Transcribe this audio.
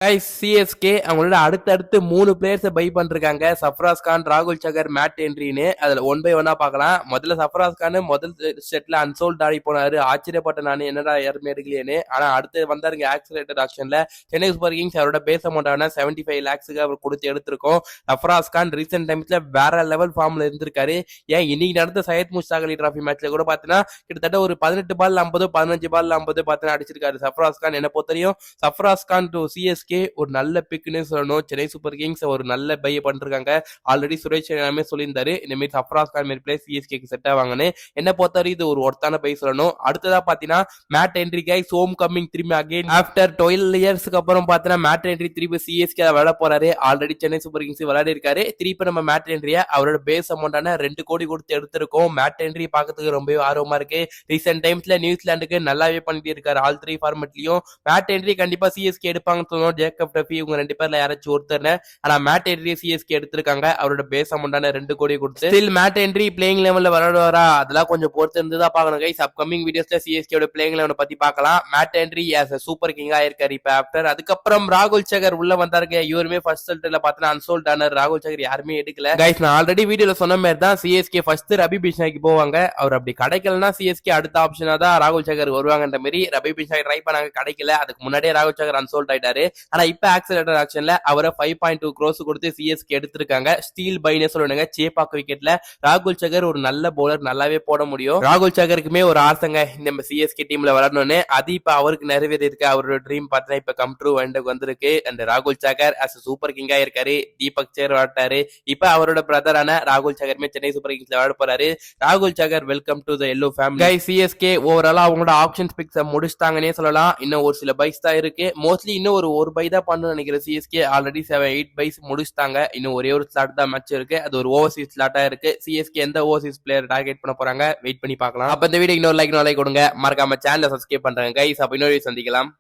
CSK அவங்களோட அடுத்தடுத்து 3 players by பண்ணிருக்காங்க. சஃப்ராஸ் கான், ராகுல் சகர், மேட் ஹென்ரின்னு. அதுல ஒன் பை ஒன்னா பார்க்கலாம். முதல்ல சஃப்ராஸ் கான் முதல் செட்ல அன்சோல்ட் ஆடி போனாரு. ஆச்சரியப்பட்ட நானு என்னடா யாருமே எடுக்கலையேன்னு. ஆனா அடுத்து வந்தாருங்க ஆக்சிலேட்டர் ஆக்ஷன்ல. சென்னை சூப்பர் கிங்ஸ் அவரோட பேஸ் அமௌண்டான 75 lakhs அவர் கொடுத்து எடுத்திருக்கோம். சஃப்ராஸ் கான் ரீசென்ட் டைம்ஸ்ல வேற லெவல் ஃபார்ம்ல இருந்திருக்காரு. ஏன் இன்னைக்கு நடந்த சையத் முஸ்தாக் அலி டிராபி மேட்ச்ல கூட பாத்தீங்கன்னா கிட்டத்தட்ட ஒரு 18 பால் 50 15 பால் 50 பாத்தீங்கன்னா அடிச்சிருக்காரு சஃப்ராஸ் கான். என்ன பொறுத்தவரையும் சஃப்ராஸ் கான் டு சிஎஸ்கே ஒரு நல்ல பிக்னு சொல்லணும். சென்னை சூப்பர் கிங்ஸ் ஒரு நல்ல பை பண்ணிருக்காங்க. ஆல்ரெடி சுரேஷ் எல்லாமே சொல்லியிருந்தாரு இந்த மாதிரி சஃப்ராஸ் கான் மாதிரி பிளேஸ் சிஎஸ்கேக்கு செட் ஆவாங்கன்னு. என்ன பொறுத்தவரை இது ஒரு ஒருத்தான பை சொல்லணும். அடுத்ததா பாத்தீங்கன்னா mat Henry guys home coming திரும்பி அகைன் ஆஃப்டர் 12 இயர்ஸ்க்கு அப்புறம் பாத்தீங்கன்னா மேட் ஹென்ரி திருப்பி சிஎஸ்கே விளையாட போறாரு. ஆல்ரெடி சென்னை சூப்பர் கிங்ஸ் விளையாடி இருக்காரு. திருப்பி நம்ம மேட் ஹென்ரிய அவரோட பேஸ் அமௌண்டான 2 கோடி கொடுத்து எடுத்திருக்கோம். மேட் ஹென்ரி பாக்கிறதுக்கு ரொம்பவே ஆர்வமா இருக்கு. ரீசென்ட் டைம்ஸ்ல நியூசிலாந்துக்கு நல்லாவே பண்ணிட்டு இருக்காரு. ஆல் 3 ஃபார்மட்லயும் மேட் ஹென்ரி கண்டிப்பா சிஎஸ்கே எடுப்பாங்கன்னு சொன்னோம். ஜேக்கப் டஃபி இவங்க 2 பேர்ல யாராச்சும் ஒருத்தர். ஆனா மேட் ஹென்ரி சிஎஸ்கே எடுத்திருக்காங்க. அவரோட பேஸ் அமௌண்டான 2 கோடி கொடுத்து. ஸ்டில் மேட் ஹென்ரி பிளேயிங் லெவல்ல விளையாடுவாரா அதெல்லாம் கொஞ்சம் பொறுத்து இருந்துதான் பாக்கணும் கைஸ். அப்கமிங் வீடியோஸ்ல சிஎஸ்கே பிளேயிங் லெவலை பத்தி பார்க்கலாம். Matt Henry as super king ஆயிருக்காரு இப்ப ஆஃப்டர். அதுக்கப்புறம் ராகுல் சகர் உள்ள வந்தாருங்க. இவருமே ஃபர்ஸ்ட் செட்ல பாத்தீங்கன்னா அன்சோல்ட் ஆனார். ராகுல் சகர் யாருமே எடுக்கல கைஸ். நான் ஆல்ரெடி வீடியோல சொன்ன மாதிரி தான் சிஎஸ்கே ஃபர்ஸ்ட் ரபி பிஷ்னாய்க்கு போவாங்க. அவர் அப்படி கிடைக்கலன்னா சிஎஸ்கே அடுத்த ஆப்ஷனா தான் ராகுல் சகர் வருவாங்கன்ற மாதிரி ரபி பிஷ்னாய் ட்ரை பண்ணாங்க, கிடைக்கல. அதுக்கு முன்னாடியே ராகுல் சகர் அன்சோல்ட் ஆயிட்டாரு. ஆனா இப்ப ஆக்சிலேட்டர் ஆக்ஷன்ல அவரை 5.2 crores கொடுத்து சிஎஸ்கே எடுத்திருக்காங்க. ஸ்டீல் பைனே சொல்லுங்க. சேப்பாக் விக்கெட்ல ராகுல் சகர் ஒரு நல்ல பவுலர், நல்லாவே போட முடியும். ராகுல் சகருக்குமே ஒரு ஆசைங்க இந்த சிஎஸ்கே டீம்ல விளையாடணும்னு. அது இப்ப அவருக்கு நிறைவேறி இருக்கு. அவரோட ட்ரீம் பார்த்தீங்கன்னா இப்ப கம் ட்ரூ வந்திருக்கு. அந்த ராகுல் சகர் அஸ் சூப்பர் கிங்கா இருக்காரு. தீபக் சேர் விளையாட்டாரு. இப்ப அவரோட பிரதரான ராகுல் சகருமே சென்னை சூப்பர் கிங்ஸ்ல விளையாட போறாரு. ராகுல் சகர் welcome to the yellow family. Guys CSK ஓவராலா அவங்களோட ஆப்ஷன்ஸ் பிக்ஸ் முடிச்சிட்டாங்கன்னே சொல்லலாம். இன்னும் ஒரு சில பைஸ் தான் இருக்கு. மோஸ்ட்லி இன்னும் ஒரு பை தான் பண்ணணும்னு நினைக்கிறேன். சிஎஸ்கே ஆல்ரெடி 8 பைஸ் முடிச்சிட்டாங்க. இன்னும் ஒரே ஒரு ஸ்லாட் தான் மேட்ச் இருக்கு. அது ஒரு ஓவர்சீஸ் ஸ்லாட்டா இருக்கு. சிஎஸ்கே எந்த ஓவர்சீஸ் பிளேயர் டார்கெட் பண்ண போறாங்க வெயிட் பண்ணி பார்க்கலாம். அப்ப இந்த வீடியோ இன்னொரு லைக் கொடுங்க. மறக்காம சேனலை சப்ஸ்கிரைப் பண்றாங்க கைஸ். அப்ப இன்னொரு சந்திக்கலாம்.